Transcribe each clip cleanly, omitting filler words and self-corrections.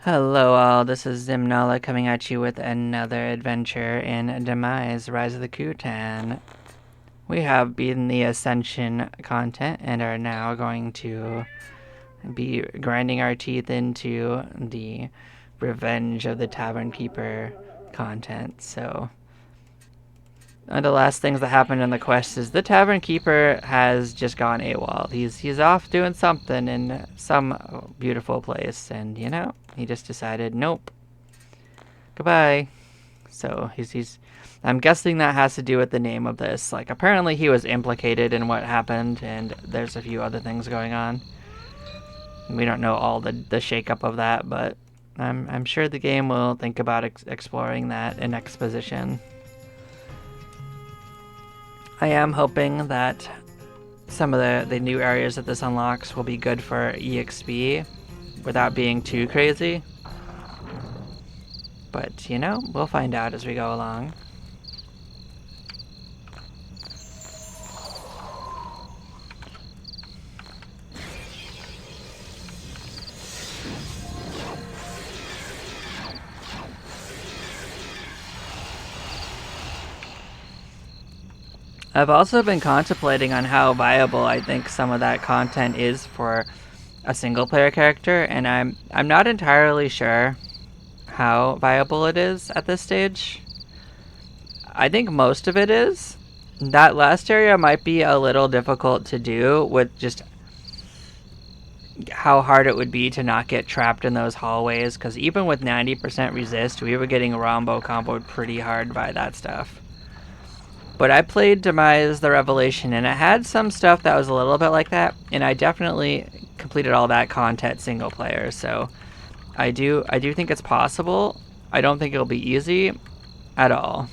Hello all, this is Zimnala coming at you with another adventure in Demise, Rise of the Kutan. We have beaten the Ascension content and are now going to be grinding our teeth into the Revenge of the Tavern Keeper content. So, one of the last things that happened in the quest is the Tavern Keeper has just gone AWOL. He's off doing something in some beautiful place, and he just decided, nope, goodbye. So he's I'm guessing that has to do with the name of this. Like, apparently he was implicated in what happened, and there's a few other things going on. We don't know all the shakeup of that, but I'm sure the game will think about exploring that in exposition. I am hoping that some of the new areas that this unlocks will be good for EXP without being too crazy. But, we'll find out as we go along. I've also been contemplating on how viable I think some of that content is for a single player character, and I'm not entirely sure how viable it is at this stage. I think most of it is. That last area might be a little difficult to do with just how hard it would be to not get trapped in those hallways, because even with 90% resist, we were getting Rombo comboed pretty hard by that stuff. But I played Demise the Revelation, and it had some stuff that was a little bit like that, and I definitely completed all that content single player, so I do think it's possible. I don't think it'll be easy at all.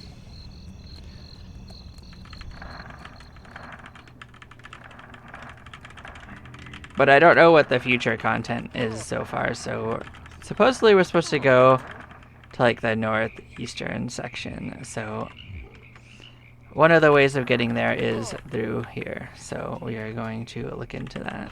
But I don't know what the future content is so far, so supposedly we're supposed to go to like the northeastern section, so one of the ways of getting there is through here, so we are going to look into that.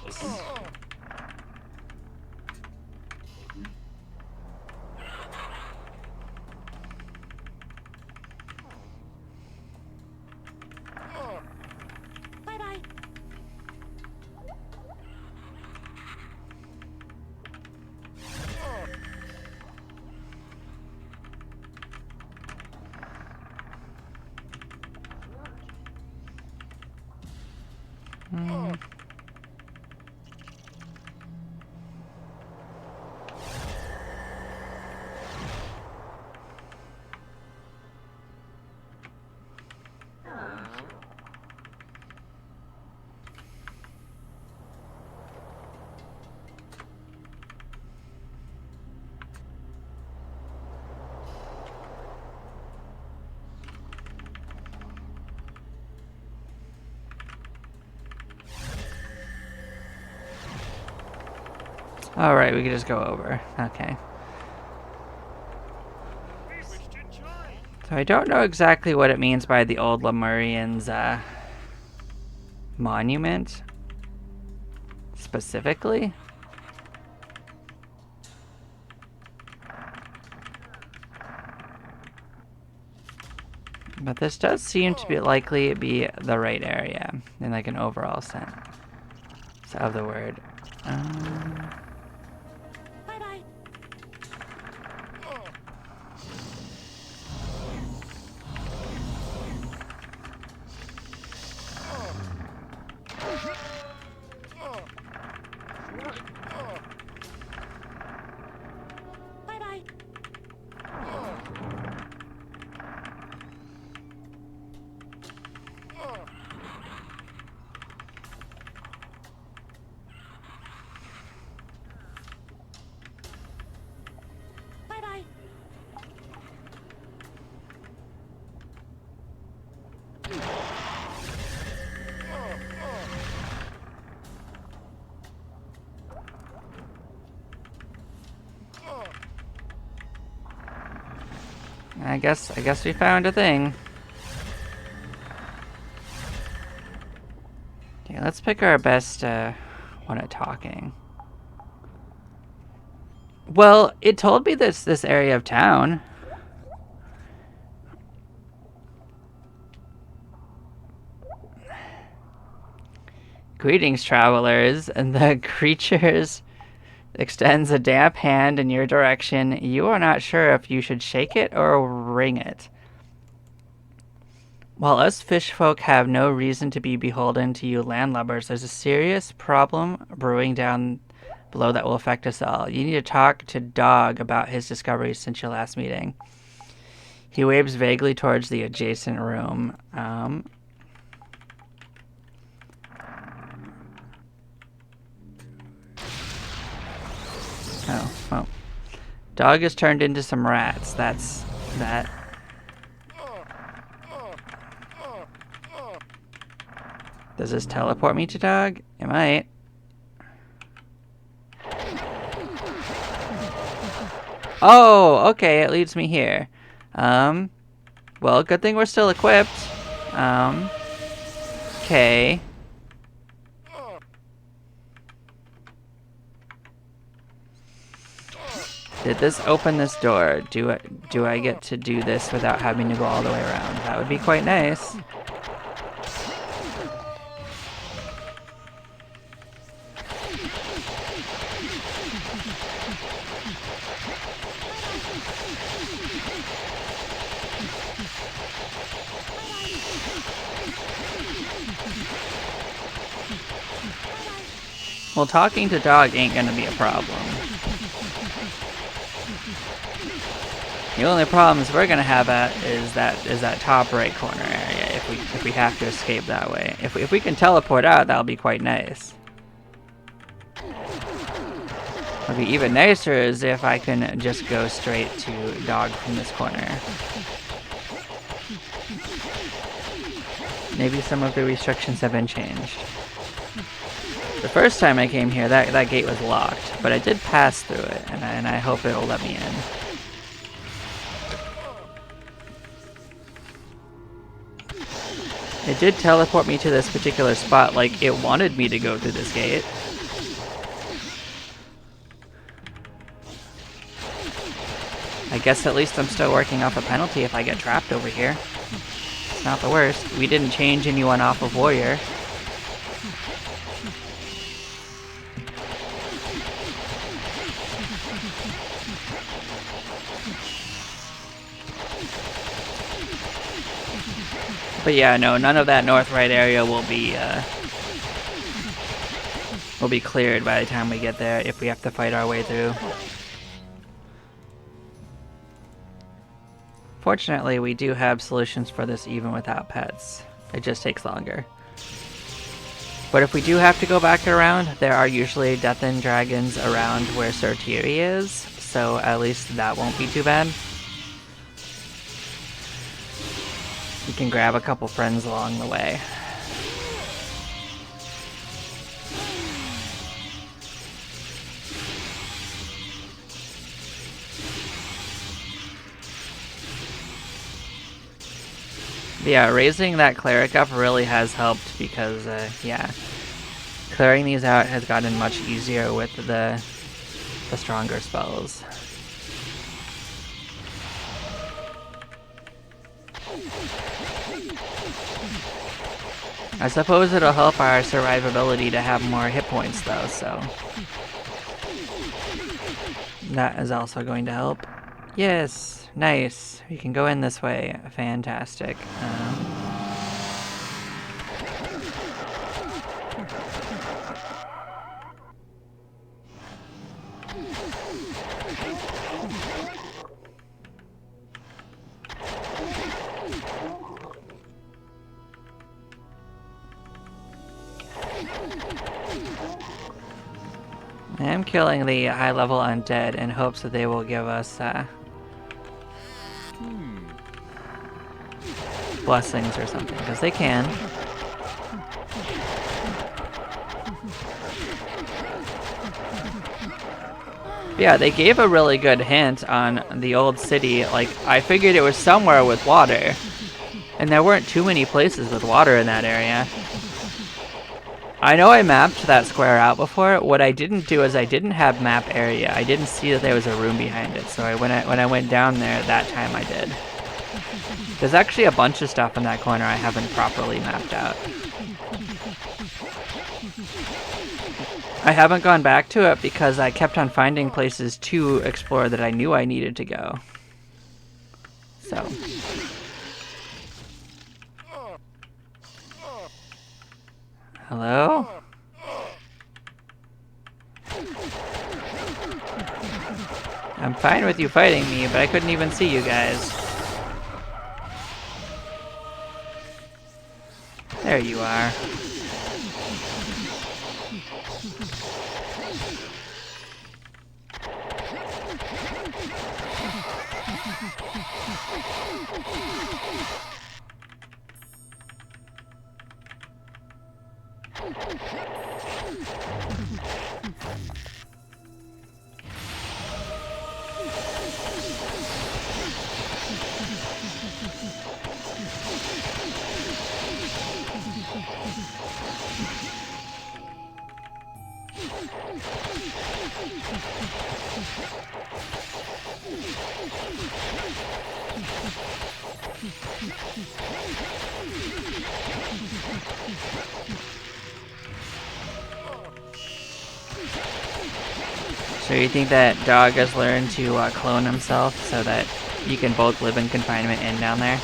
Alright, we can just go over. Okay. So I don't know exactly what it means by the old Lemurians' monument specifically. But this does seem to be likely be the right area in like an overall sense of the word. I guess we found a thing. Okay, let's pick our best one at talking. Well, it told me this area of town. Greetings, travelers. And the creatures extends a damp hand in your direction. You are not sure if you should shake it or wring it. While us fish folk have no reason to be beholden to you landlubbers, there's a serious problem brewing down below that will affect us all. You need to talk to Dogg about his discoveries since your last meeting. He waves vaguely towards the adjacent room. Oh, well. Dogg has turned into some rats. That's that. Does this teleport me to Dogg? It might. Oh, okay, it leads me here. Well, good thing we're still equipped. Okay. Did this open this door? Do I get to do this without having to go all the way around? That would be quite nice. Well, talking to Dogg ain't gonna be a problem. The only problems we're gonna have is that top right corner area if we have to escape that way. If we can teleport out, that'll be quite nice. What'd be even nicer is if I can just go straight to Dogg from this corner. Maybe some of the restrictions have been changed. The first time I came here, that gate was locked, but I did pass through it, and I hope it'll let me in. It did teleport me to this particular spot, like it wanted me to go through this gate. I guess at least I'm still working off a penalty if I get trapped over here. It's not the worst. We didn't change anyone off of Warrior. But yeah, no, none of that north right area will be cleared by the time we get there if we have to fight our way through. Fortunately, we do have solutions for this even without pets. It just takes longer. But if we do have to go back around, there are usually death end dragons around where Sortiri is, so at least that won't be too bad. You can grab a couple friends along the way. But yeah, raising that cleric up really has helped because, yeah, clearing these out has gotten much easier with the stronger spells. I suppose it'll help our survivability to have more hit points though, so that is also going to help. Yes, nice. We can go in this way. Fantastic. I'm killing the high-level undead in hopes that they will give us blessings or something, because they can. But yeah, they gave a really good hint on the old city. Like, I figured it was somewhere with water, and there weren't too many places with water in that area. I know I mapped that square out before. What I didn't do is I didn't have map area. I didn't see that there was a room behind it. So when I went down there, that time I did. There's actually a bunch of stuff in that corner I haven't properly mapped out. I haven't gone back to it because I kept on finding places to explore that I knew I needed to go. So. Hello? I'm fine with you fighting me, but I couldn't even see you guys. There you are. So you think that Dogg has learned to clone himself so that you can both live in confinement and down there?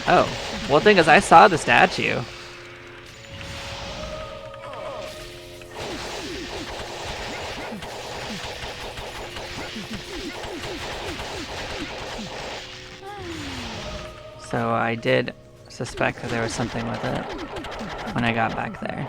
Oh, well, the thing is, I saw the statue. So I did suspect that there was something with it when I got back there.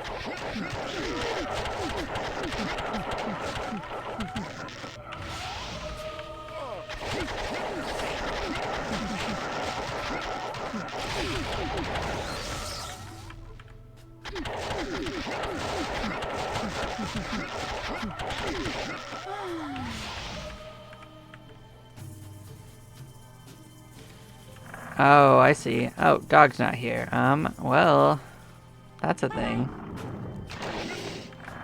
Oh, I see. Oh, Dogg's not here. Well, that's a thing.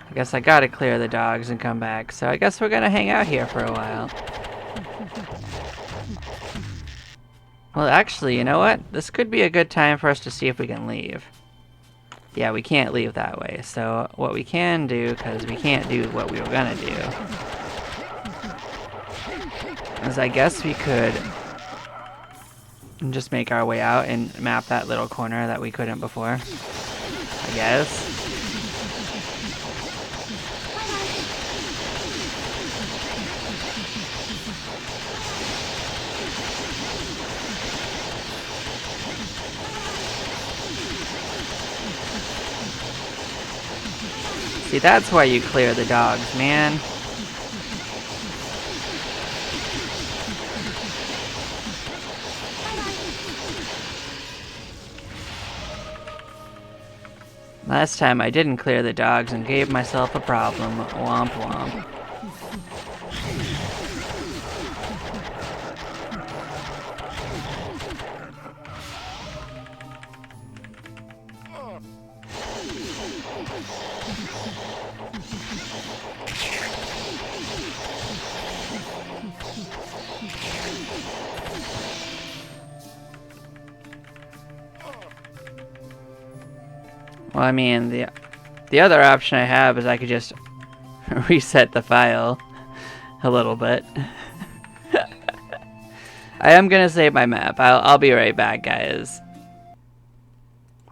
I guess I gotta clear the dogs and come back, so I guess we're gonna hang out here for a while. Well, actually, you know what? This could be a good time for us to see if we can leave. Yeah, we can't leave that way, so what we can do, because we can't do what we were gonna do, is I guess we could just make our way out and map that little corner that we couldn't before. I guess. See, that's why you clear the dogs, man. Last time I didn't clear the dogs and gave myself a problem. Womp womp. Well, I mean, the other option I have is I could just reset the file a little bit. I am gonna save my map. I'll be right back, guys.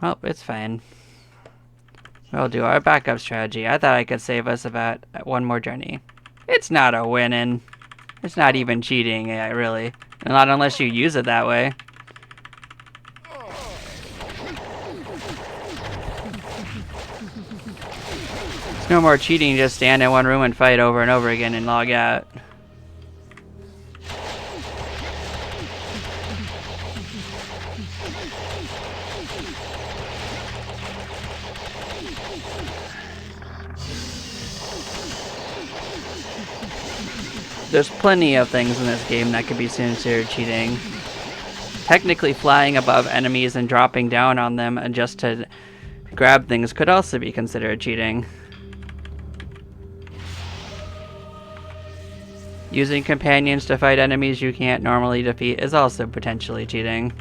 Well, it's fine. We'll do our backup strategy. I thought I could save us about one more journey. It's not a winning. It's not even cheating, really. Not unless you use it that way. It's no more cheating, just stand in one room and fight over and over again and log out. There's plenty of things in this game that could be considered cheating. Technically, flying above enemies and dropping down on them just to grab things could also be considered cheating. Using companions to fight enemies you can't normally defeat is also potentially cheating.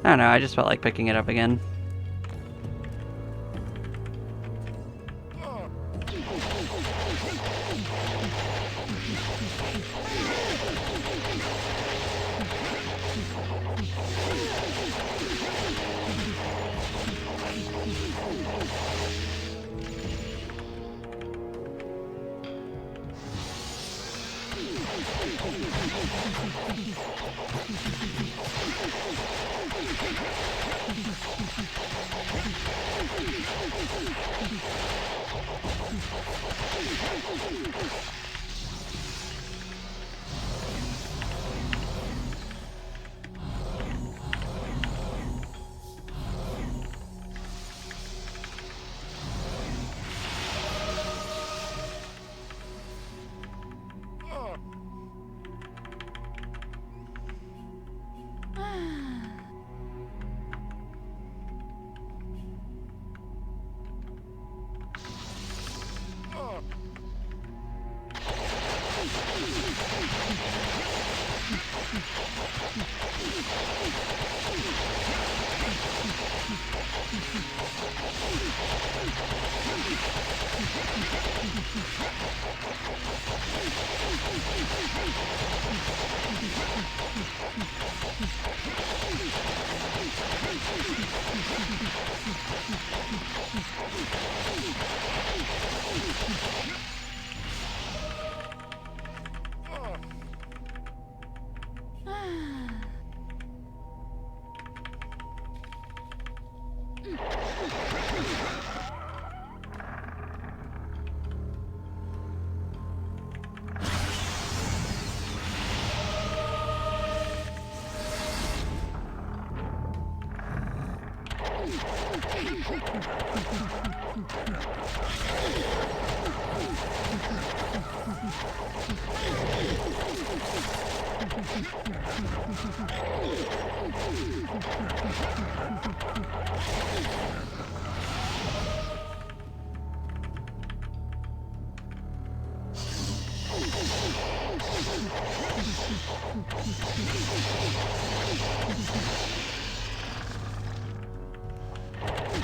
I don't know, I just felt like picking it up again.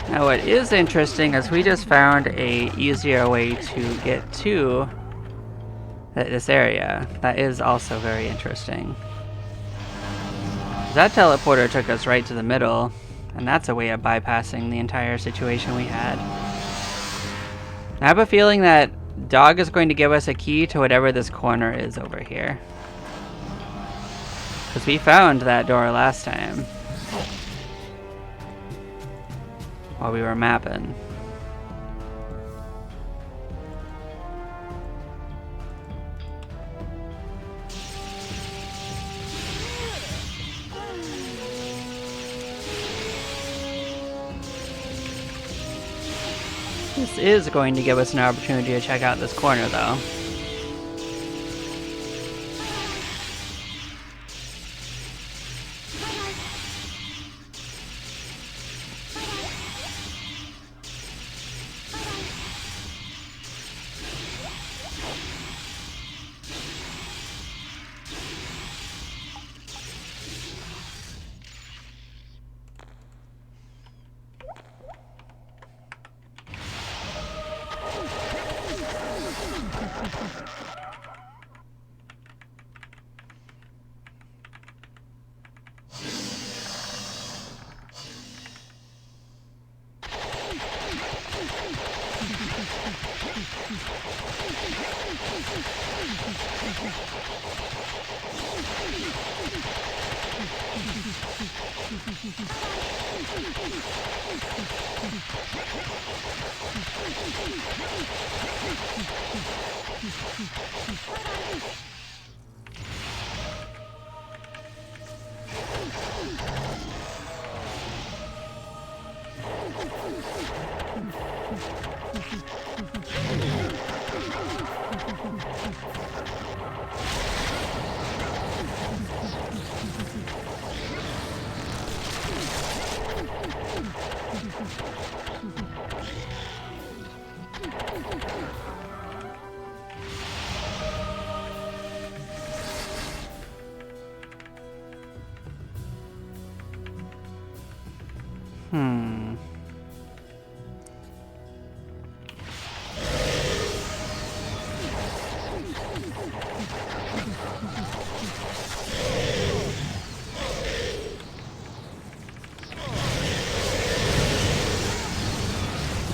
Now what is interesting is we just found a easier way to get to this area. That is also very interesting. That teleporter took us right to the middle, and that's a way of bypassing the entire situation we had. I have a feeling that Dogg is going to give us a key to whatever this corner is over here. Because we found that door last time while we were mapping. This is going to give us an opportunity to check out this corner, though.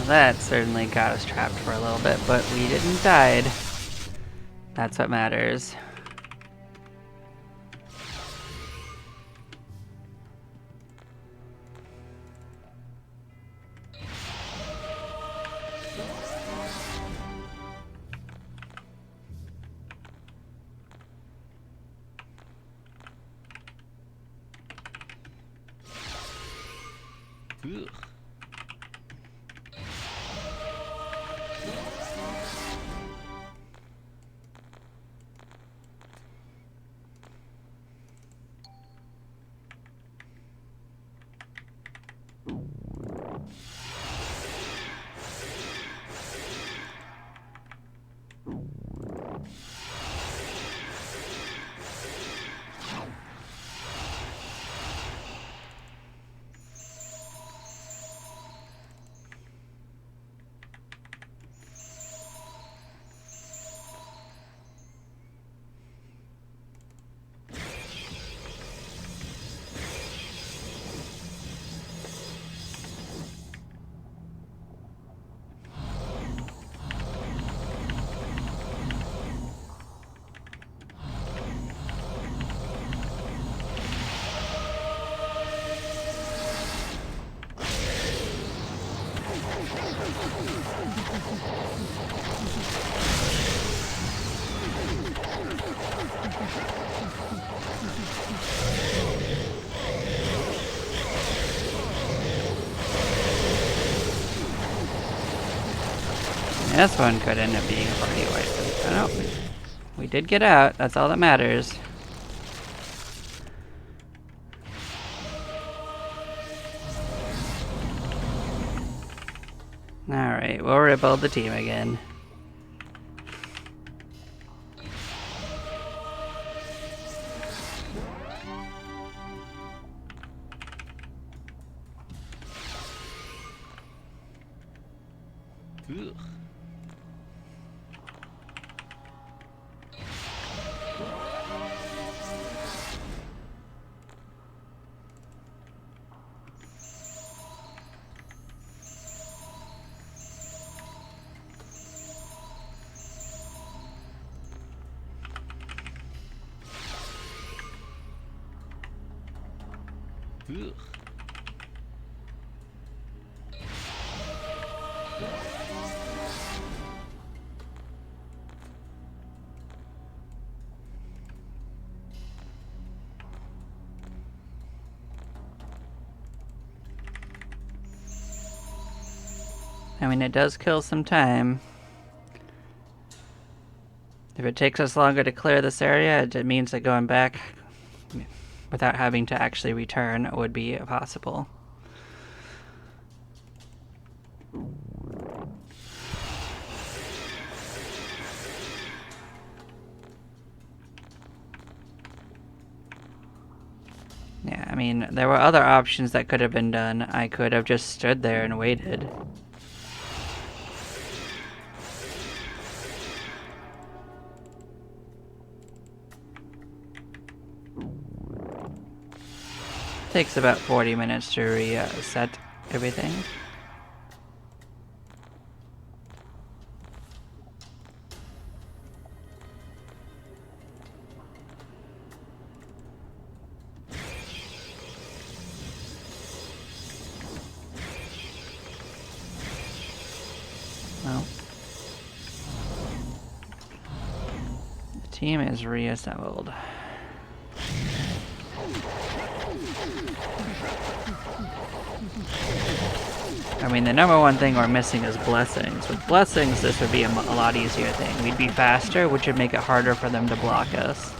that certainly got us trapped for a little bit, but we didn't die. That's what matters. Ugh. This one could end up being a party wipe. I don't know. We did get out. That's all that matters. Alright, we'll rebuild the team again. Ugh. Ugh. I mean, it does kill some time. If it takes us longer to clear this area, it means that going back without having to actually return would be possible. Yeah, I mean, there were other options that could have been done. I could have just stood there and waited. Takes about 40 minutes to reset everything. Well, the team is reassembled. I mean, the number one thing we're missing is blessings. With blessings, this would be a lot easier thing. We'd be faster, which would make it harder for them to block us.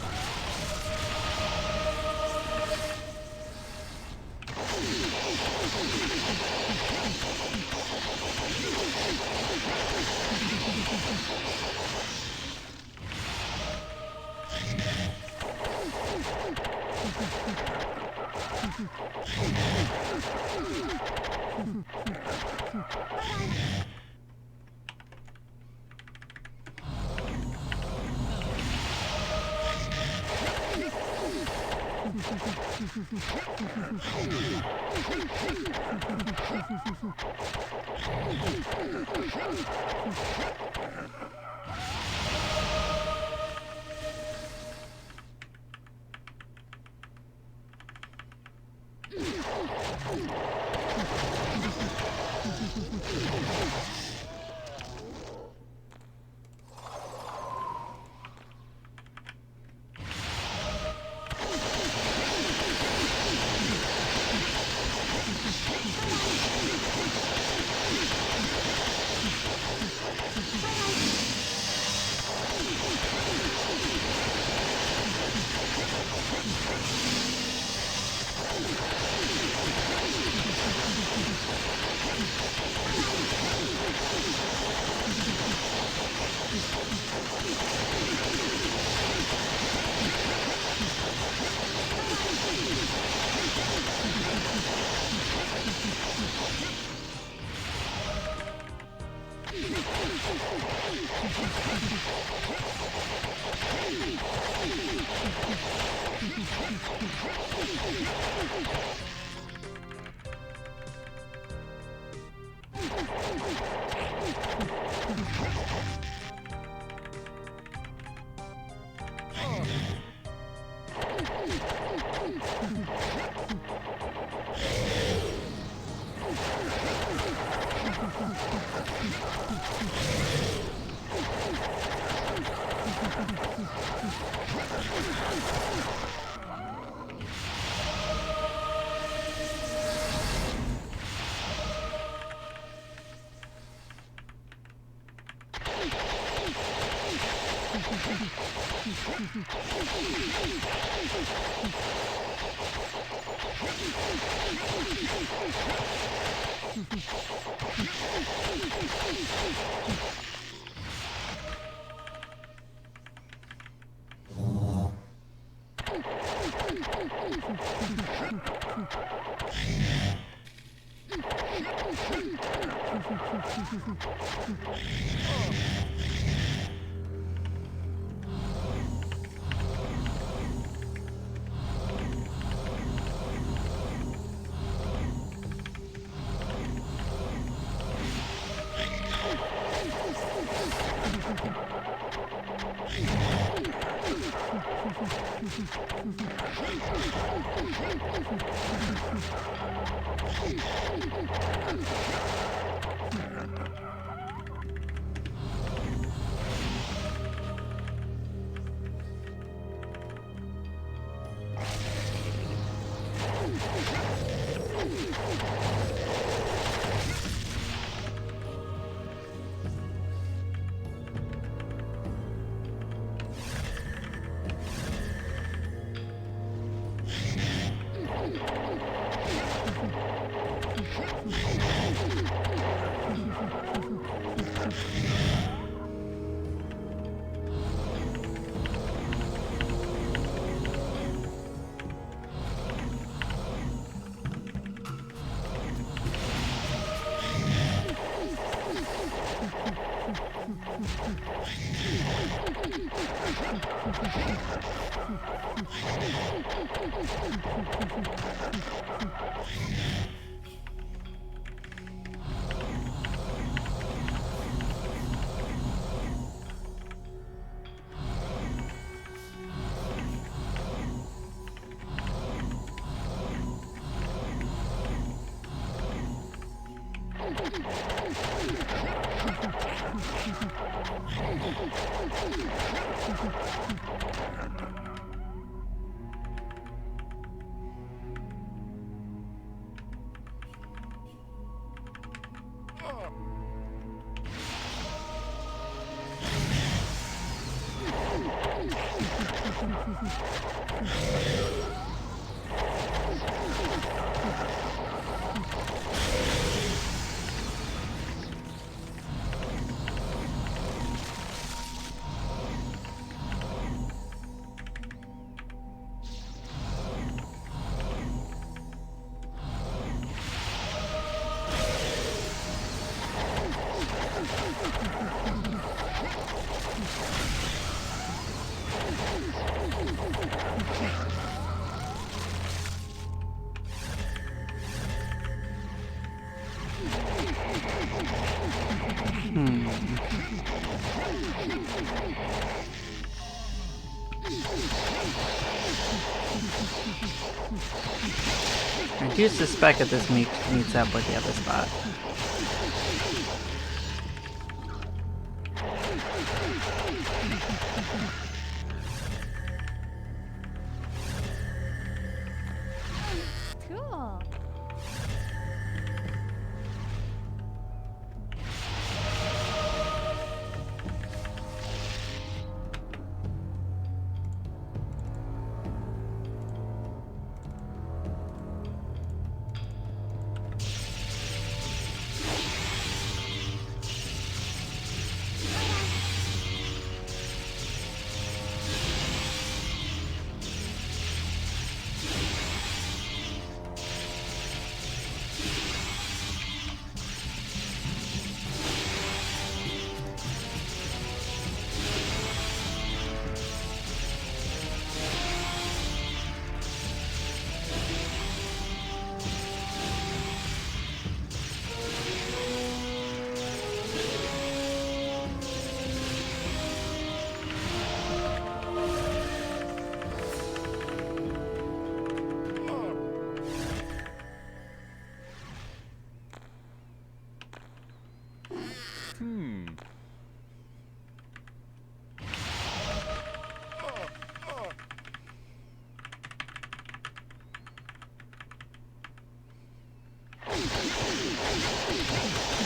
I do suspect that this meets up with the other spot. Cool.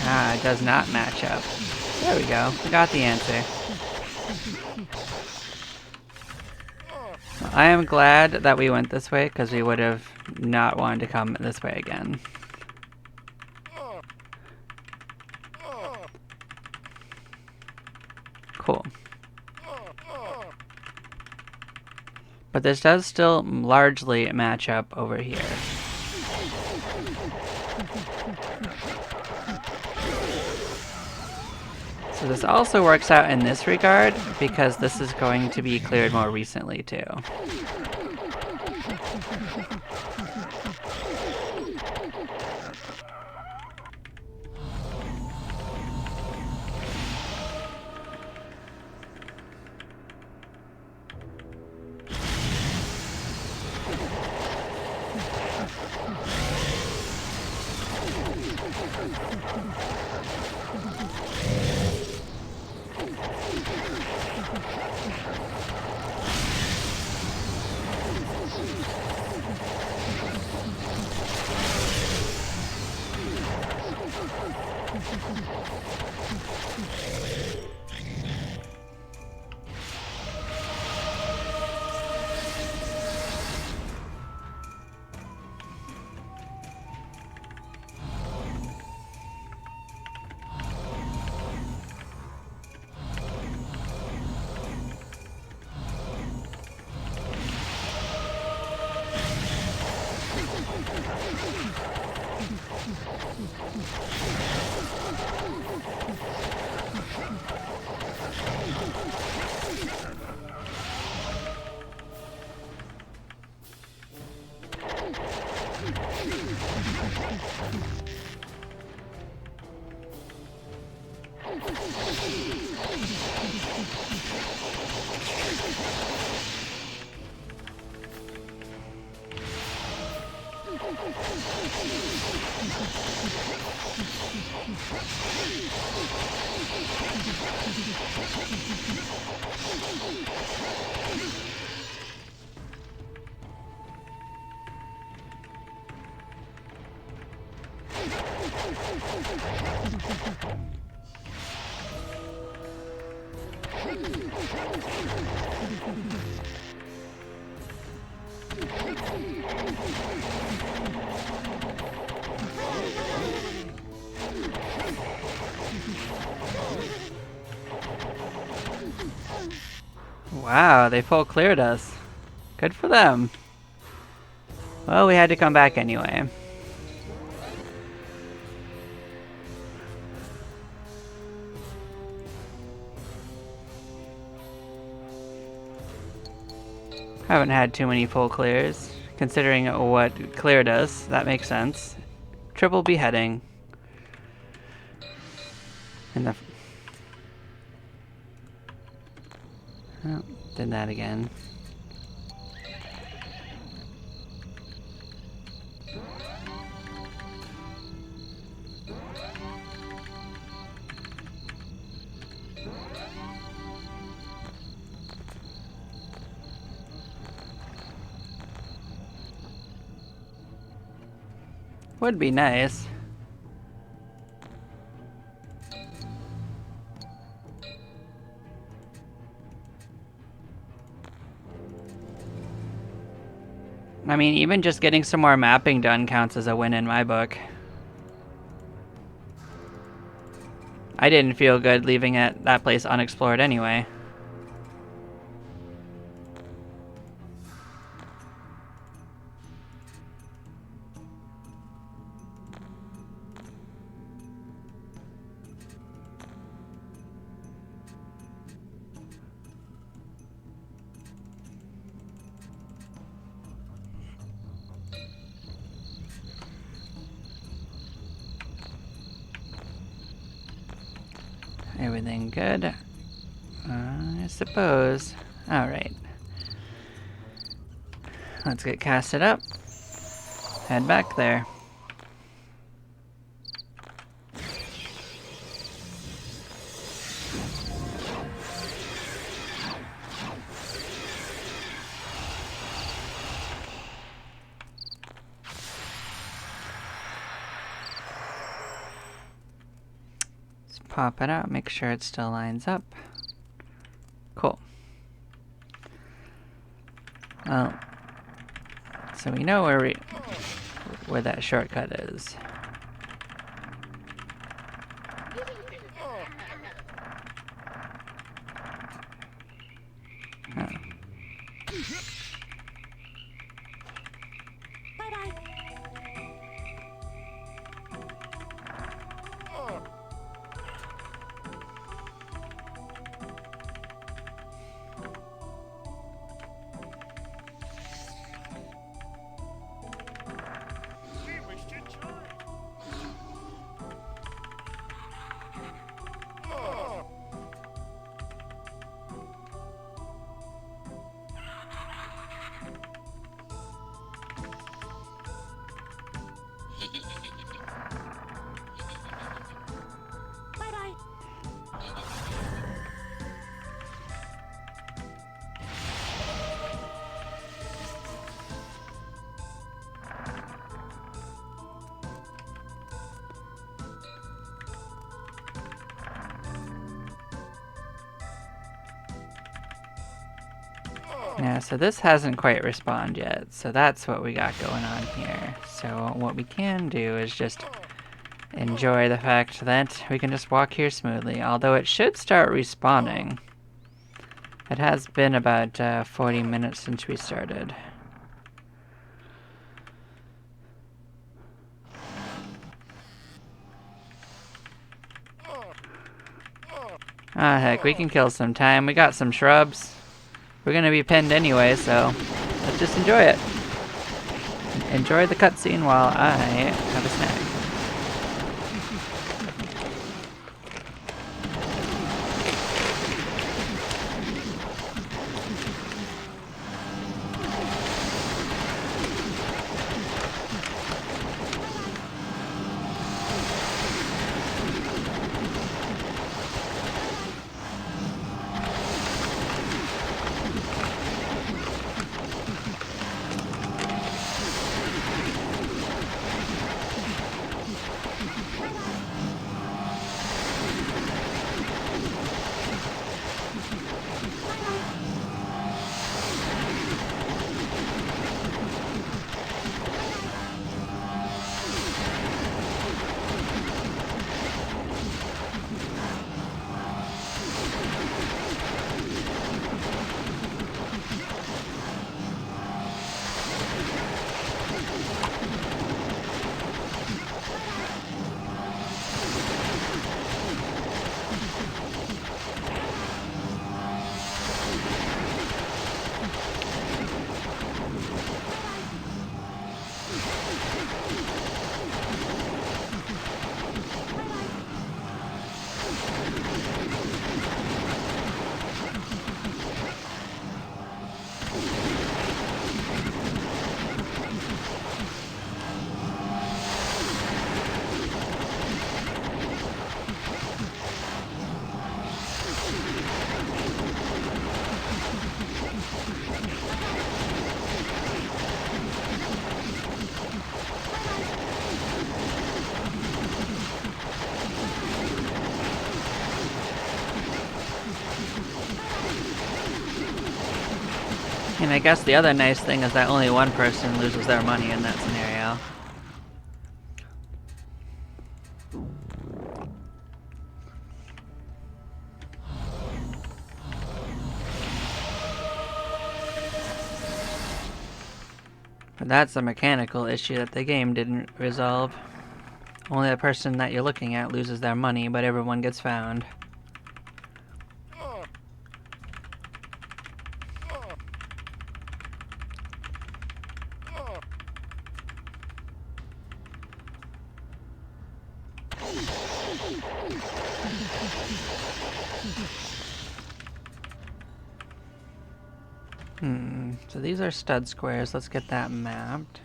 Ah, it does not match up. There we go. We got the answer. I am glad that we went this way, because we would have not wanted to come this way again. Cool. But this does still largely match up over here. So this also works out in this regard, because this is going to be cleared more recently too. Wow, they full cleared us. Good for them. Well, we had to come back anyway. Haven't had too many full clears. Considering what cleared us, that makes sense. Triple beheading. And the... Oh. Did that again. Would be nice. I mean, even just getting some more mapping done counts as a win in my book. I didn't feel good leaving that place unexplored anyway. Everything good? I suppose. Alright. Let's get casted up. Head back there. Let's pop it out, make sure it still lines up. Cool. Well, so we know where that shortcut is. Oh. Yeah, so this hasn't quite respawned yet, so that's what we got going on here. So what we can do is just enjoy the fact that we can just walk here smoothly, although it should start respawning. It has been about 40 minutes since we started. Ah, heck, we can kill some time. We got some shrubs. We're gonna be pinned anyway, so let's just enjoy it. Enjoy the cutscene while I have a snack. And I guess the other nice thing is that only one person loses their money in that scenario. But that's a mechanical issue that the game didn't resolve. Only the person that you're looking at loses their money, but everyone gets found. So these are stud squares. Let's get that mapped.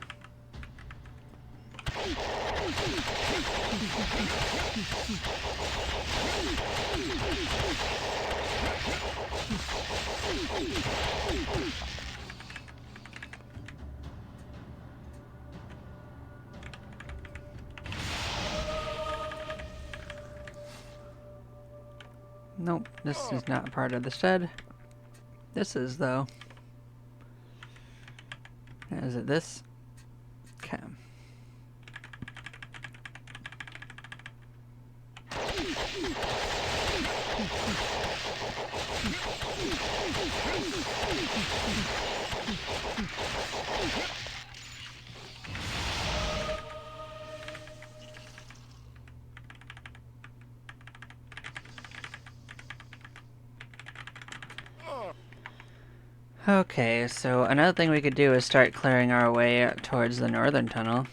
Nope, this is not part of the stud. This is, though. Is it this? Okay. Okay, so another thing we could do is start clearing our way towards the northern tunnel.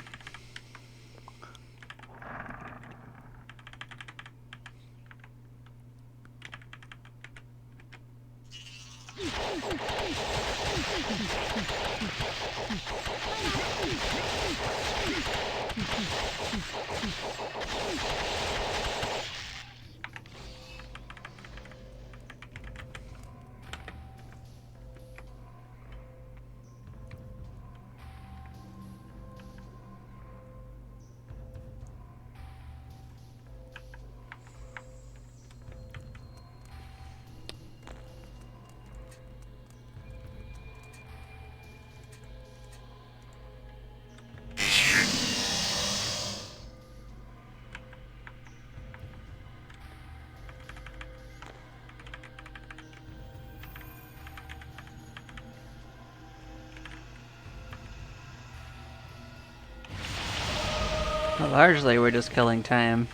Well, largely, we're just killing time.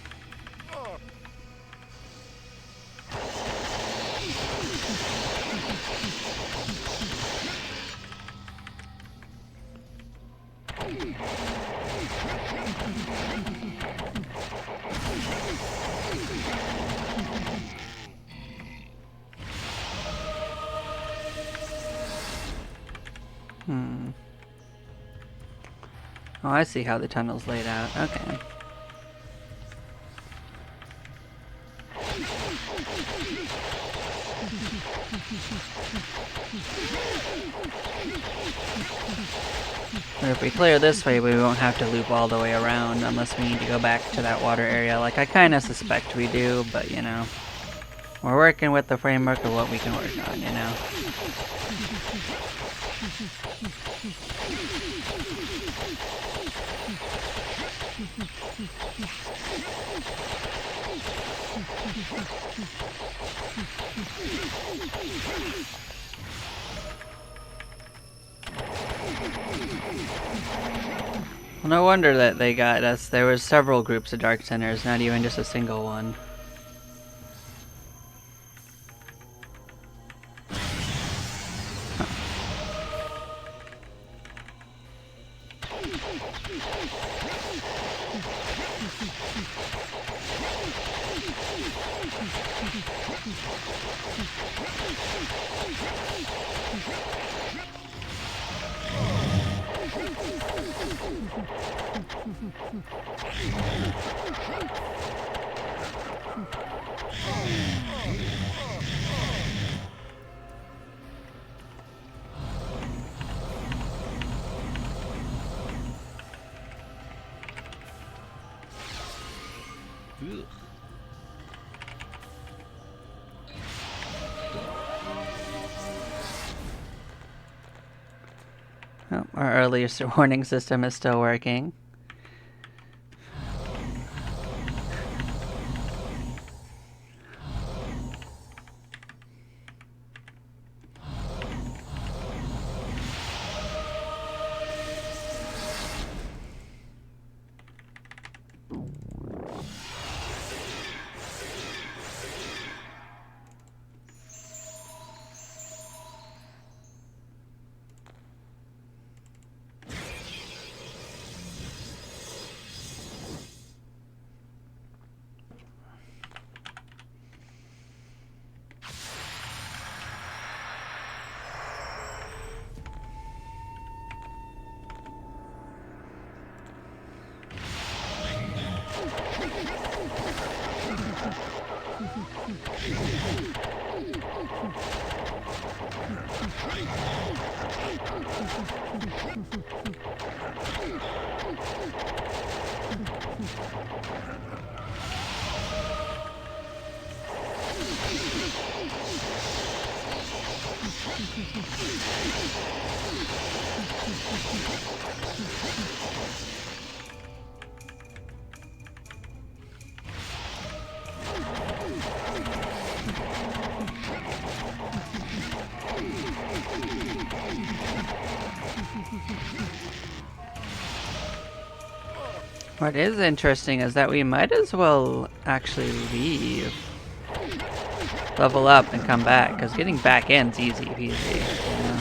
Oh, I see how the tunnel's laid out. Okay. But if we clear this way, we won't have to loop all the way around unless we need to go back to that water area. Like, I kind of suspect we do, but, you know. We're working with the framework of what we can work on, you know. Well, no wonder that they got us. There was several groups of Dark Centers, not even just a single one. Oh, our earlier warning system is still working. What is interesting is that we might as well actually leave. Level up and come back, because getting back in's easy peasy. Yeah.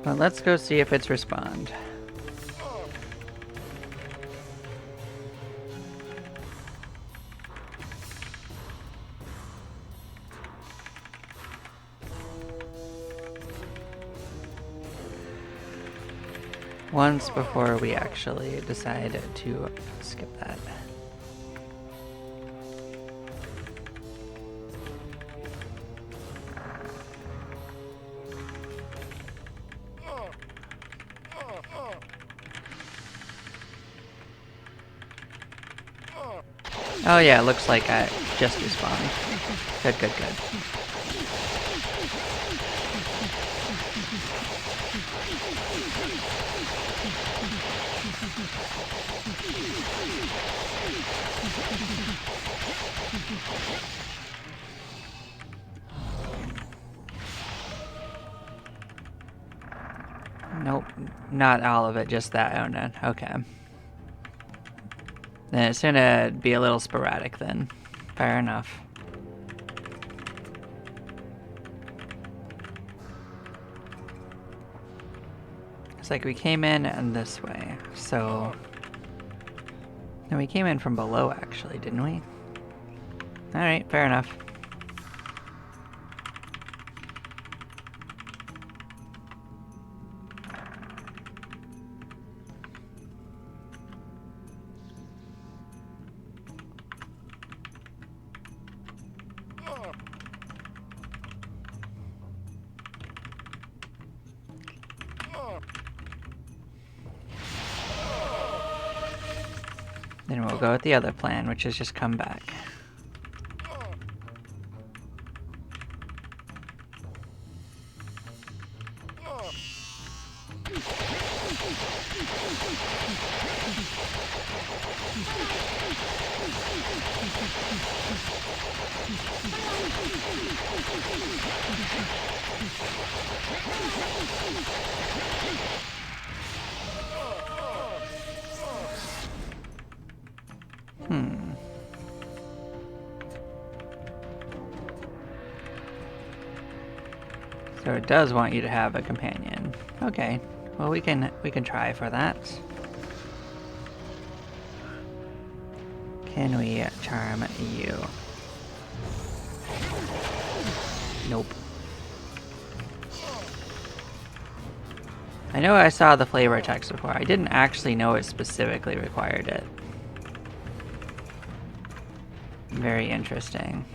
Well, let's go see if it's respond. Once before we actually decide to skip that. Oh yeah, it looks like I just respawned. Good, good, good. Nope, not all of it, just that Onan. Okay. Then it's gonna be a little sporadic then. Fair enough. It's like we came in and this way, so... No, we came in from below actually, didn't we? Alright, fair enough. Then we'll go with the other plan, which is just come back. So it does want you to have a companion. Okay. Well, we can try for that. Can we charm you? Nope. I know I saw the flavor text before. I didn't actually know it specifically required it. Very interesting.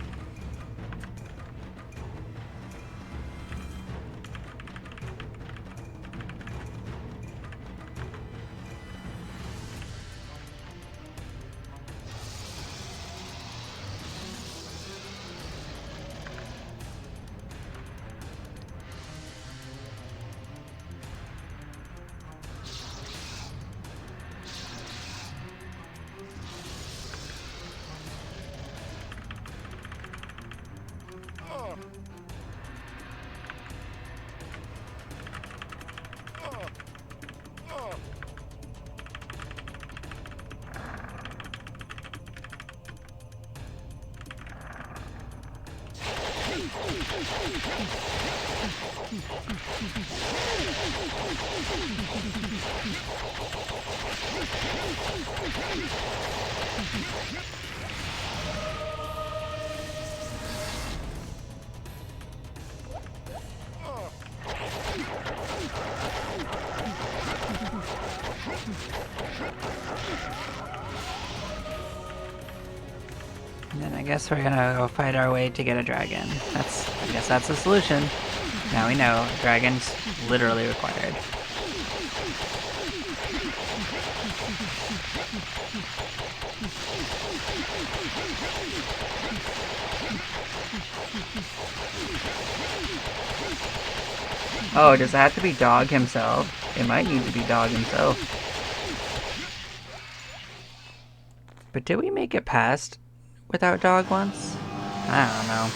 And then I guess we're gonna go fight our way to get a dragon. I guess that's the solution. Now we know, dragon's literally required. Oh, does it have to be Dogg himself? It might need to be Dogg himself. But did we make it past without Dogg once? I don't know.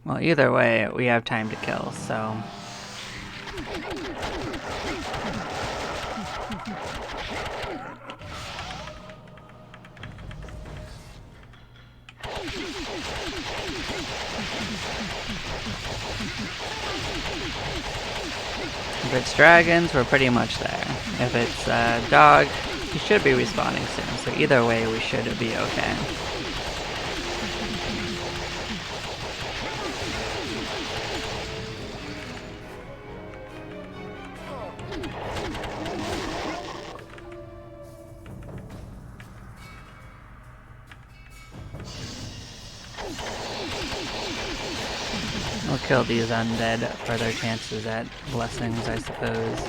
Well, either way, we have time to kill, so... If it's dragons, we're pretty much there. If it's Dogg, he should be respawning soon, so either way we should be okay. We'll kill these undead for their chances at blessings, I suppose.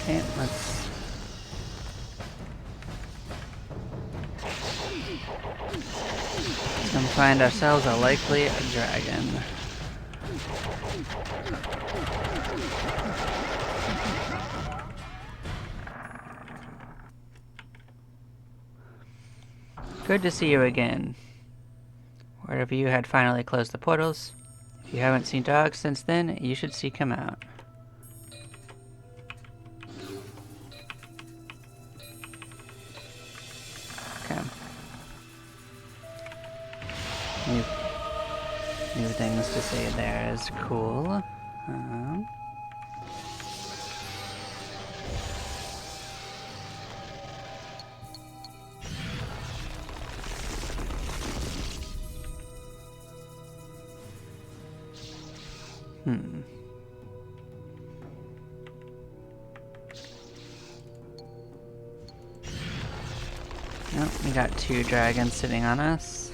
Okay, let's... find ourselves a likely dragon. Good to see you again. Wherever you had finally closed the portals. If you haven't seen Dogg since then, you should seek him out. Okay. New things to say there is cool. Nope, we got 2 dragons sitting on us.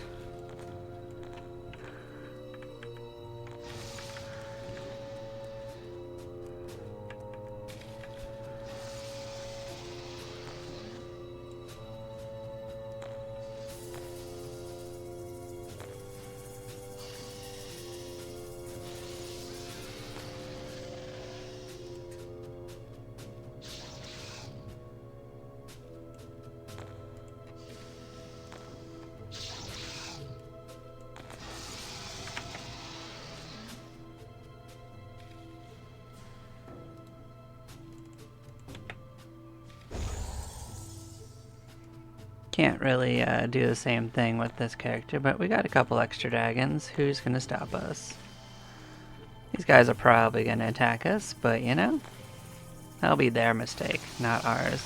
Can't really do the same thing with this character, but we got a couple extra dragons. Who's gonna stop us? These guys are probably gonna attack us, but you know, that'll be their mistake, not ours.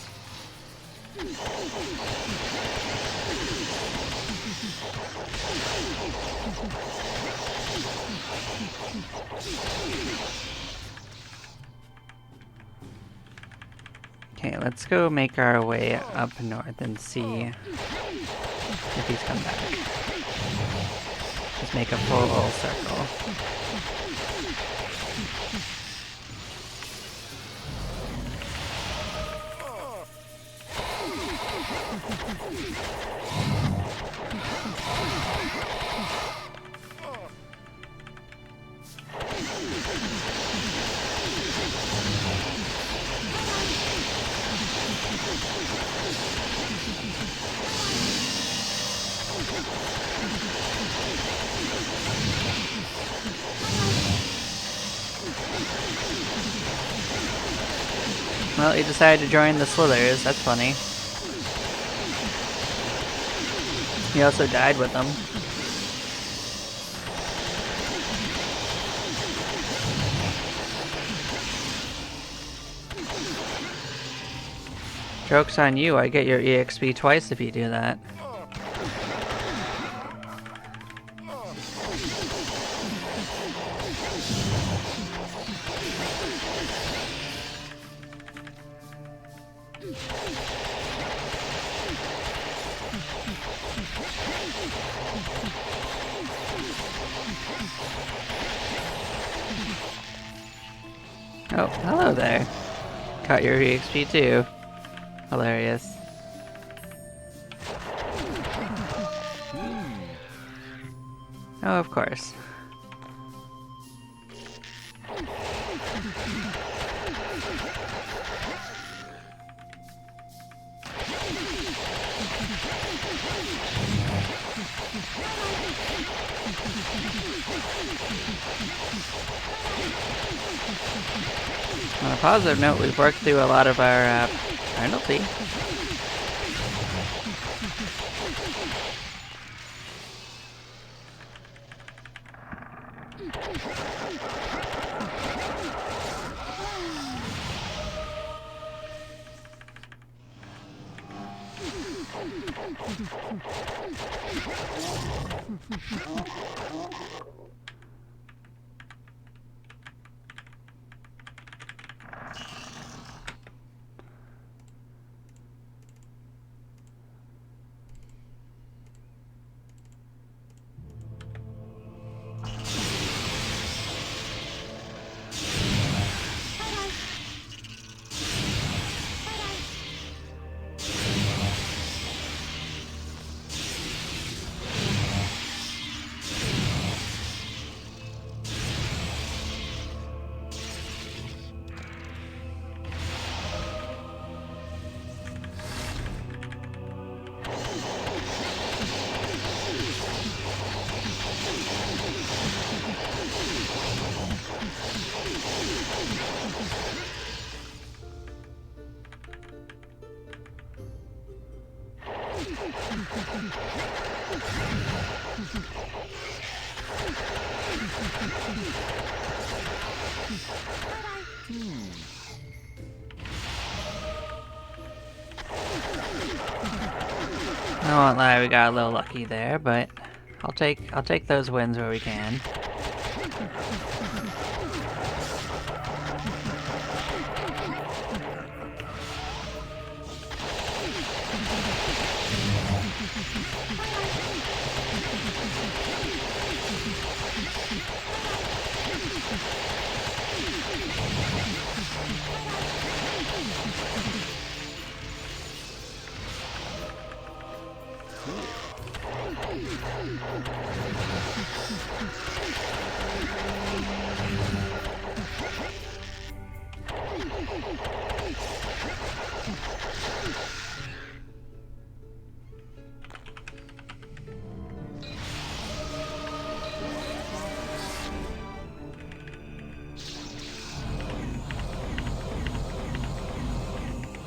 Okay, let's go make our way up north and see if he's come back. Just make a full circle. Well, he decided to join the Slithers. That's funny. He also died with them. Joke's on you, I get your EXP twice if you do that. Oh, hello there. Got your EXP too. Hilarious. Oh, of course. a positive note, we've worked through a lot of our penalty. I won't lie, we got a little lucky there, but I'll take those wins where we can.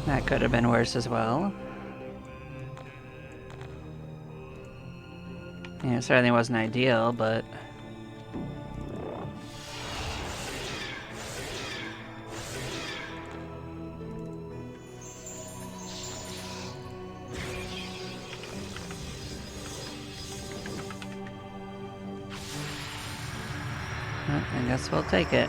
That could have been worse as well. Yeah, it certainly wasn't ideal, but... well, I guess we'll take it.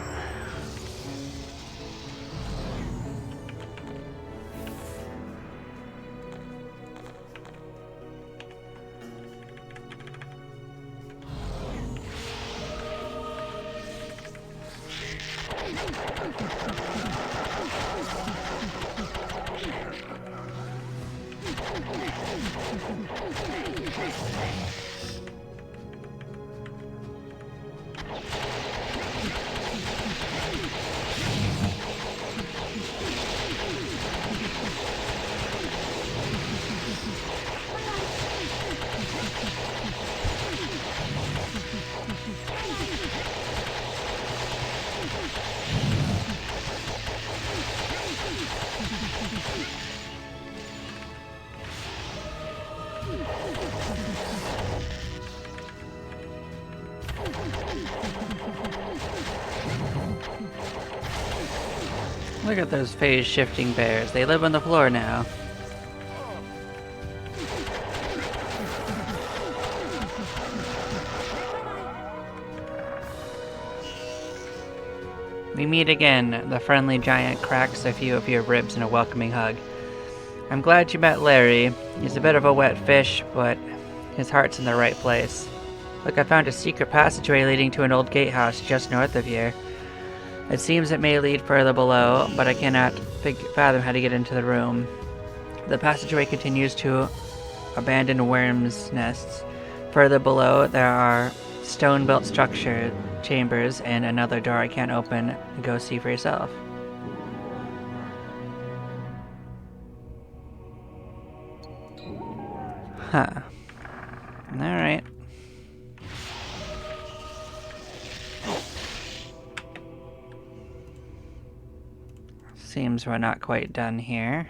Look at those phase-shifting bears. They live on the floor now. We meet again. The friendly giant cracks a few of your ribs in a welcoming hug. I'm glad you met Larry. He's a bit of a wet fish, but his heart's in the right place. Look, I found a secret passageway leading to an old gatehouse just north of here. It seems it may lead further below, but I cannot fathom how to get into the room. The passageway continues to abandoned worms' nests. Further below, there are stone-built structure chambers and another door I can't open. Go see for yourself. Huh. Alright. Seems we're not quite done here.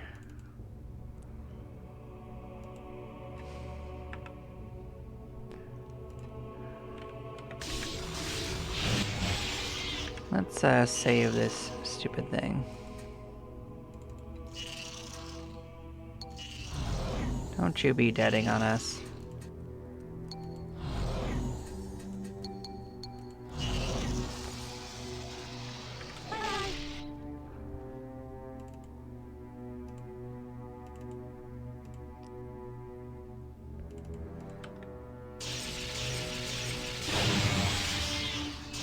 Let's save this stupid thing. Don't you be deading on us.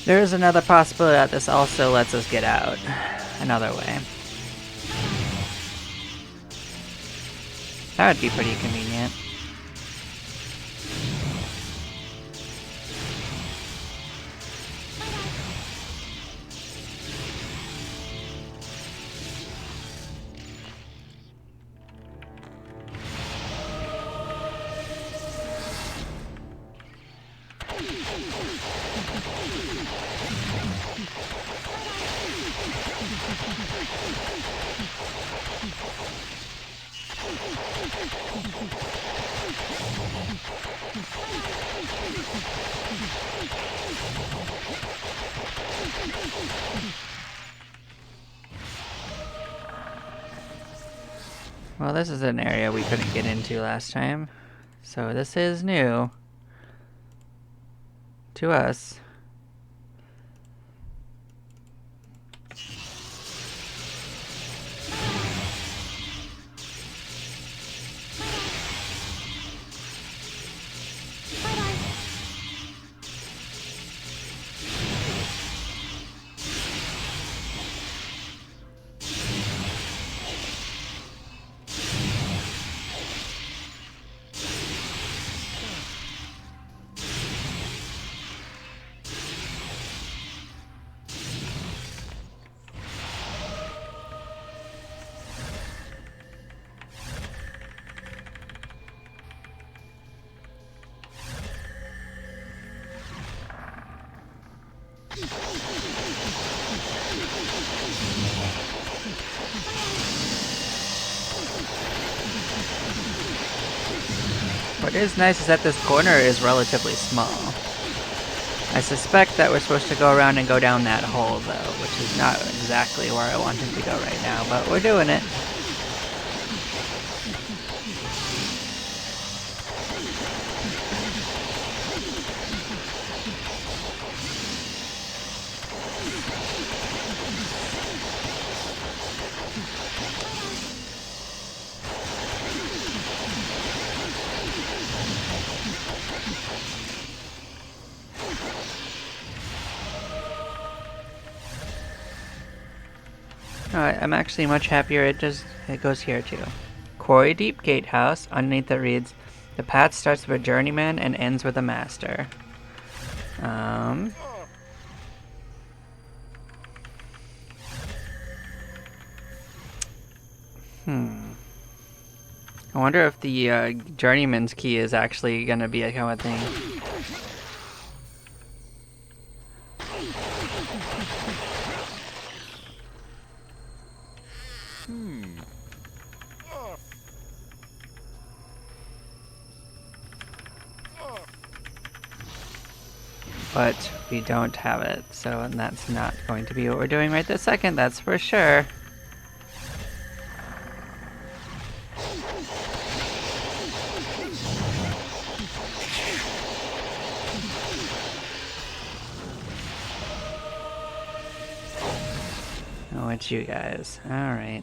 There is another possibility that this also lets us get out another way. That would be pretty convenient. Well, this is an area we couldn't get into last time, so this is new to us. What is nice is that this corner is relatively small. I suspect that we're supposed to go around and go down that hole though, which is not exactly where I wanted to go right now, but we're doing it. Alright, I'm actually much happier it goes here too. Quarry Deep Gatehouse. Underneath it reads, the path starts with a journeyman and ends with a master. I wonder if the journeyman's key is actually gonna be a kind of thing. But we don't have it, so that's not going to be what we're doing right this second, that's for sure. Oh, it's you guys. Alright.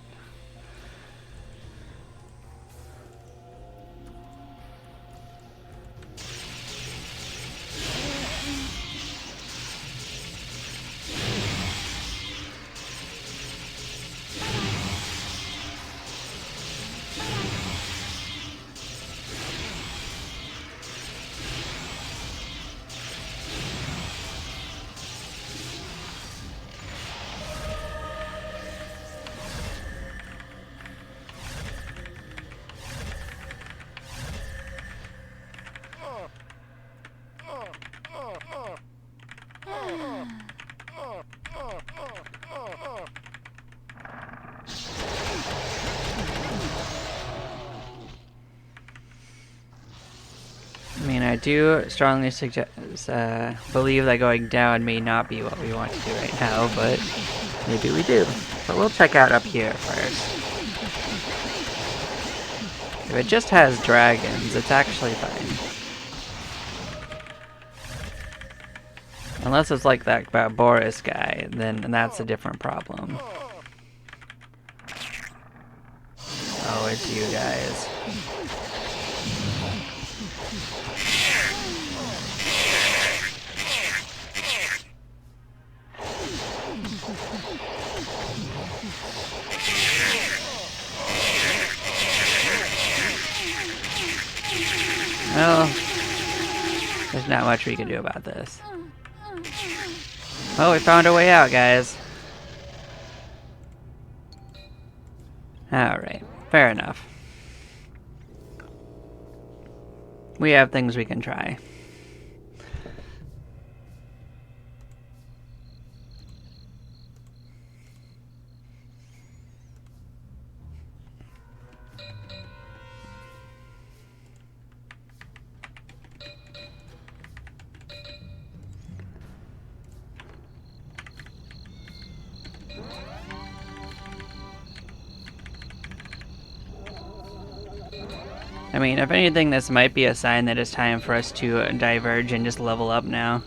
do strongly suggest, believe that going down may not be what we want to do right now, but maybe we do. But we'll check out up here first. If it just has dragons, it's actually fine. Unless it's like that Boris guy, then that's a different problem. Oh, it's you guys. Well, there's not much we can do about this. Oh, we found a way out, guys. Alright, fair enough. We have things we can try. I mean, if anything, this might be a sign that it's time for us to diverge and just level up now.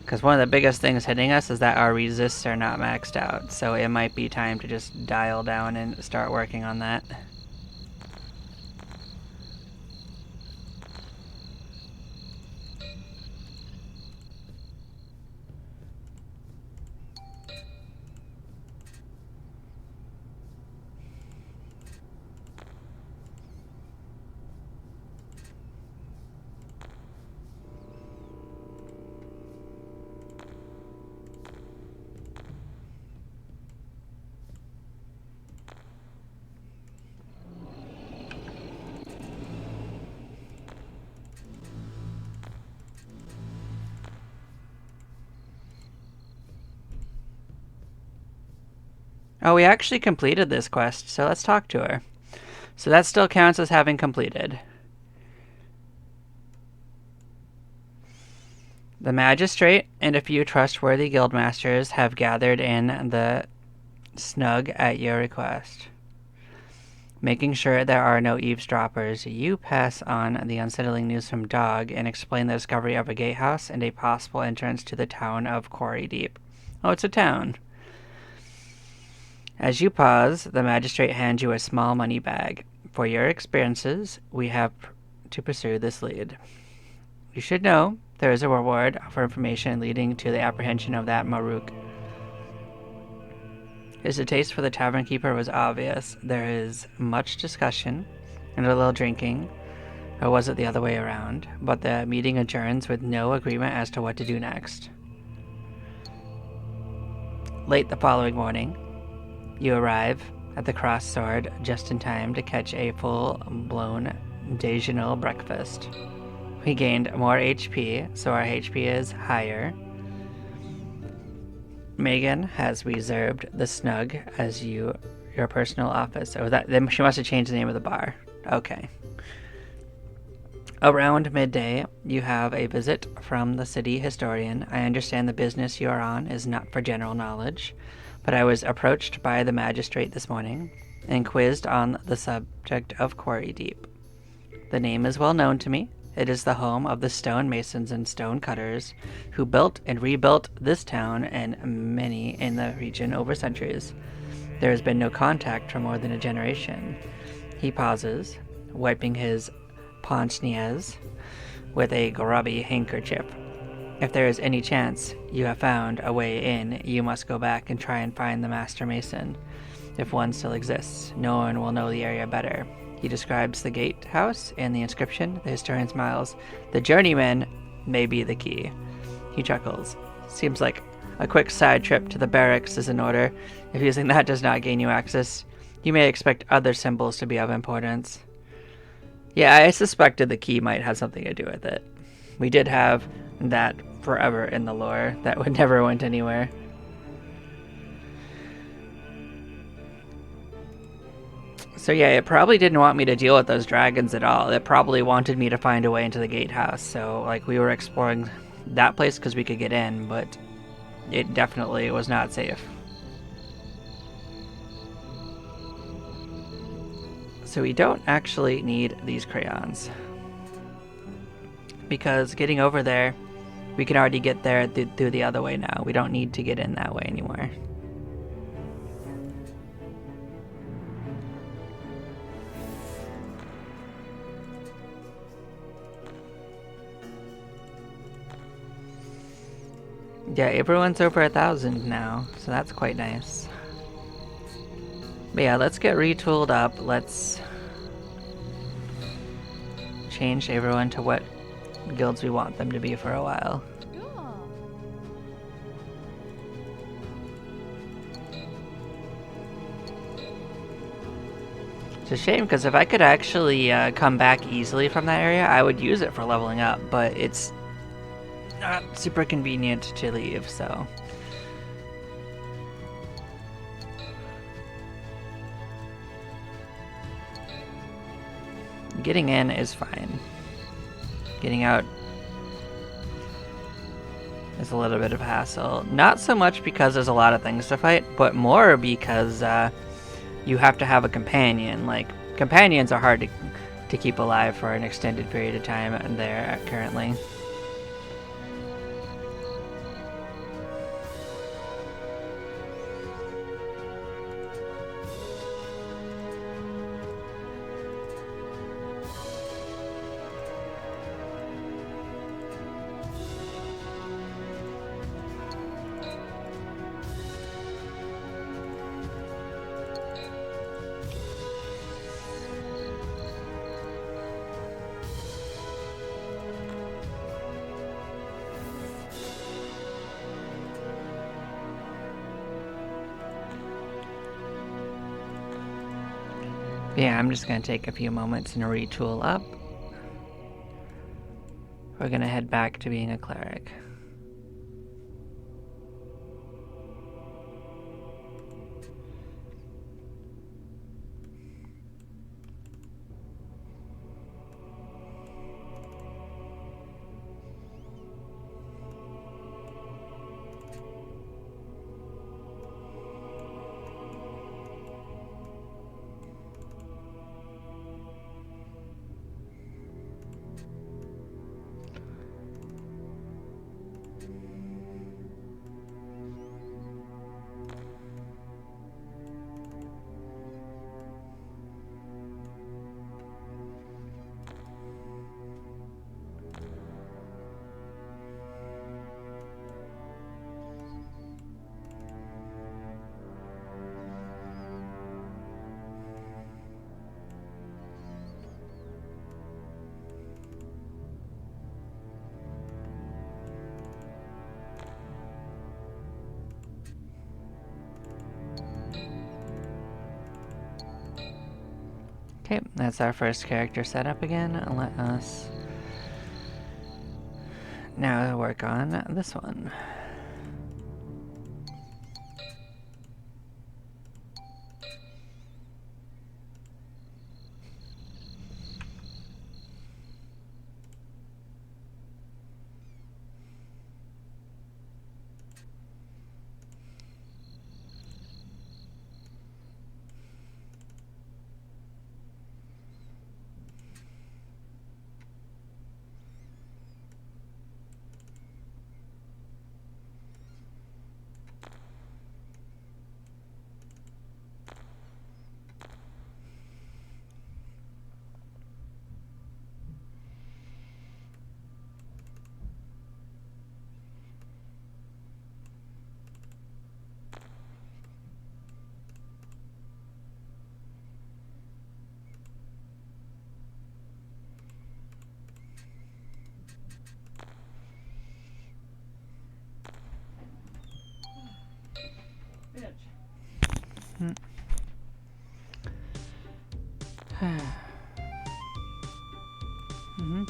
Because one of the biggest things hitting us is that our resists are not maxed out, so it might be time to just dial down and start working on that. Oh, we actually completed this quest, so let's talk to her. So that still counts as having completed. The magistrate and a few trustworthy guildmasters have gathered in the snug at your request. Making sure there are no eavesdroppers, you pass on the unsettling news from Dogg and explain the discovery of a gatehouse and a possible entrance to the town of Quarry Deep. Oh, it's a town. As you pause, the magistrate hands you a small money bag. For your experiences, we have to pursue this lead. You should know there is a reward for information leading to the apprehension of that Maruk. His taste for the Tavern Keeper was obvious. There is much discussion and a little drinking, or was it the other way around? But the meeting adjourns with no agreement as to what to do next. Late the following morning, you arrive at the Cross Sword just in time to catch a full-blown déjeuner breakfast. We gained more HP, so our HP is higher. Megan has reserved the Snug as your personal office. Oh, then she must have changed the name of the bar. Okay. Around midday, you have a visit from the city historian. I understand the business you are on is not for general knowledge, but I was approached by the magistrate this morning and quizzed on the subject of Quarry Deep. The name is well known to me. It is the home of the stone masons and stone cutters who built and rebuilt this town and many in the region over centuries. There has been no contact for more than a generation. He pauses, wiping his pince-nez with a grubby handkerchief. If there is any chance you have found a way in, you must go back and try and find the master mason. If one still exists, no one will know the area better. He describes the gatehouse and the inscription. The historian smiles. The journeyman may be the key. He chuckles. Seems like a quick side trip to the barracks is in order. If using that does not gain you access, you may expect other symbols to be of importance. Yeah, I suspected the key might have something to do with it. We did have that forever in the lore. That would never went anywhere. So yeah, it probably didn't want me to deal with those dragons at all. It probably wanted me to find a way into the gatehouse. So like we were exploring that place because we could get in, but it definitely was not safe. So we don't actually need these crayons. Because getting over there, we can already get there through the other way now. We don't need to get in that way anymore. Yeah, everyone's over 1,000 now, so that's quite nice. But yeah, let's get retooled up. Let's change everyone to what guilds we want them to be for a while. It's a shame, because if I could actually come back easily from that area, I would use it for leveling up, but it's not super convenient to leave, so... Getting in is fine. Getting out is a little bit of a hassle. Not so much because there's a lot of things to fight, but more because you have to have a companion. Like, companions are hard to keep alive for an extended period of time there currently. Yeah, I'm just going to take a few moments and retool up. We're going to head back to being a cleric. Okay, that's our first character setup again. Let us now work on this one. Mm-hmm.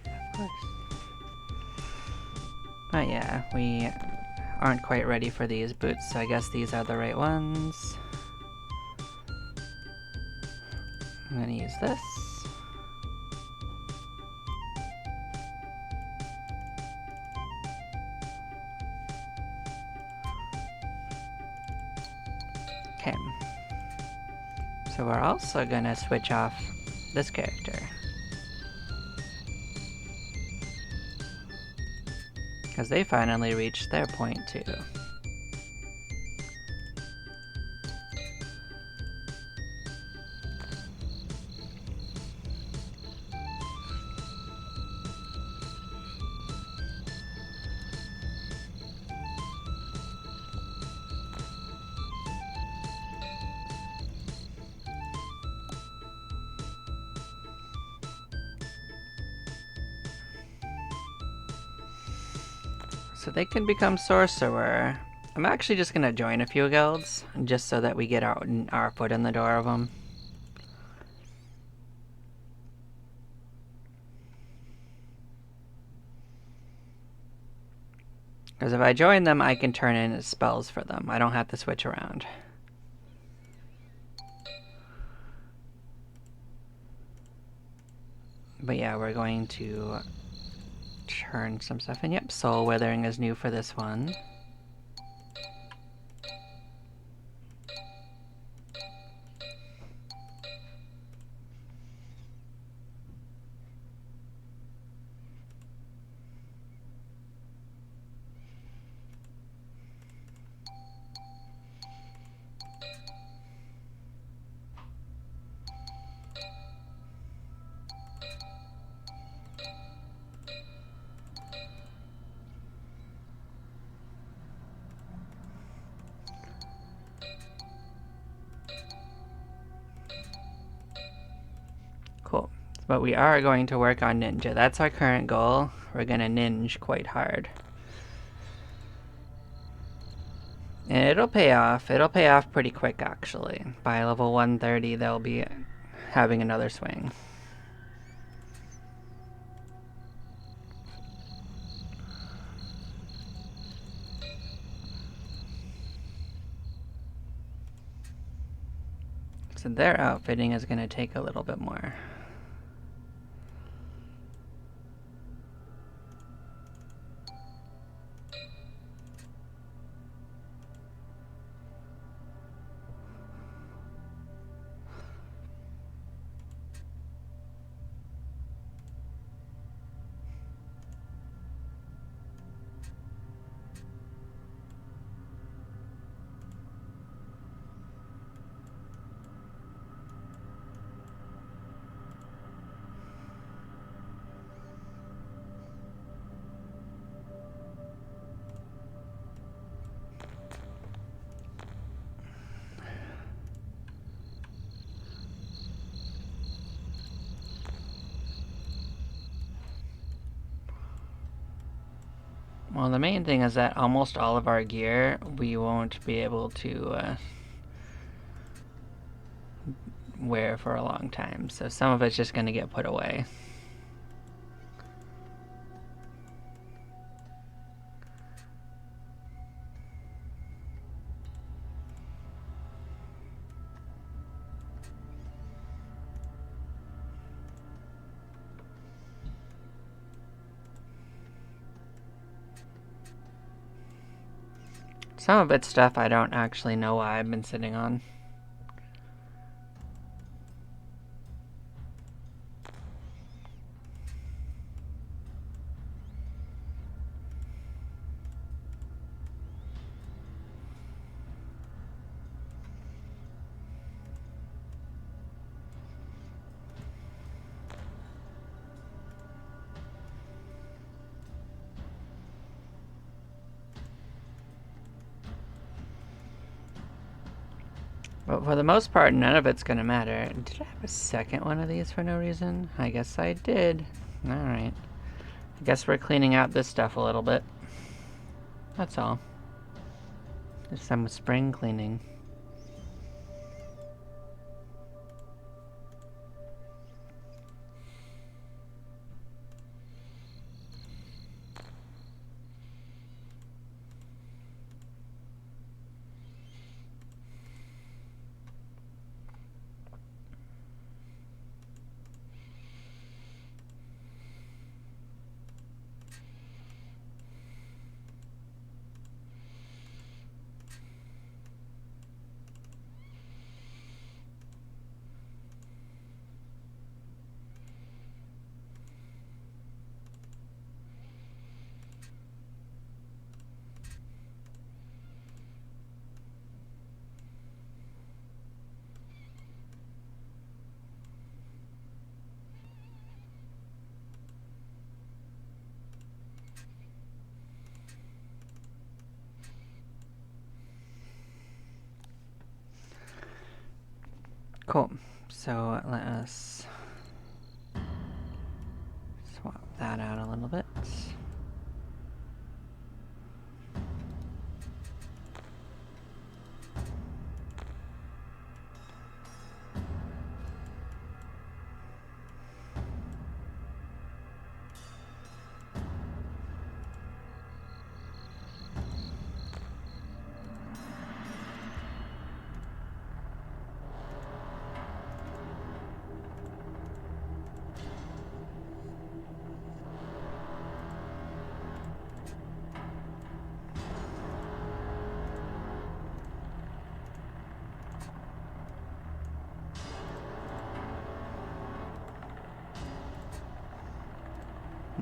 Of course. But yeah, we aren't quite ready for these boots, so I guess these are the right ones. I'm gonna use this. Okay. So we're also gonna switch off this character. Because they finally reached their point too. So they can become sorcerer. I'm actually just gonna join a few guilds, just so that we get our foot in the door of them. Because if I join them, I can turn in spells for them. I don't have to switch around. But yeah, we're going to turn some stuff in. Yep, Soul Withering is new for this one. Cool. But we are going to work on ninja. That's our current goal. We're gonna ninja quite hard. And it'll pay off. It'll pay off pretty quick, actually. By level 130, they'll be having another swing. So their outfitting is going to take a little bit more. Well, the main thing is that almost all of our gear we won't be able to wear for a long time, so some of it's just going to get put away. Some of it's stuff I don't actually know why I've been sitting on. But for the most part, none of it's going to matter. Did I have a second one of these for no reason? I guess I did. Alright. I guess we're cleaning out this stuff a little bit. That's all. Just some spring cleaning. Cool. So let us swap that out a little bit.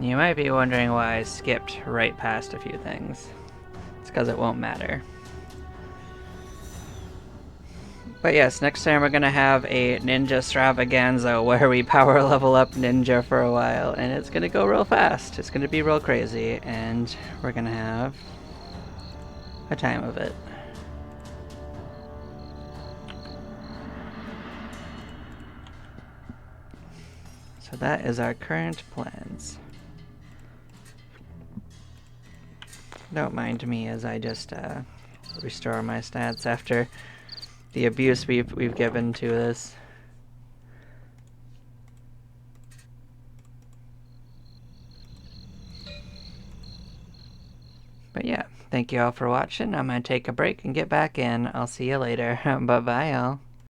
You might be wondering why I skipped right past a few things. It's because it won't matter. But yes, next time we're gonna have a ninja extravaganza where we power level up ninja for a while, and it's gonna go real fast. It's gonna be real crazy, and we're gonna have a time of it. So that is our current plans. Don't mind me as I just restore my stats after the abuse we've given to this. But yeah, thank you all for watching. I'm gonna take a break and get back in. I'll see you later. Bye bye, y'all.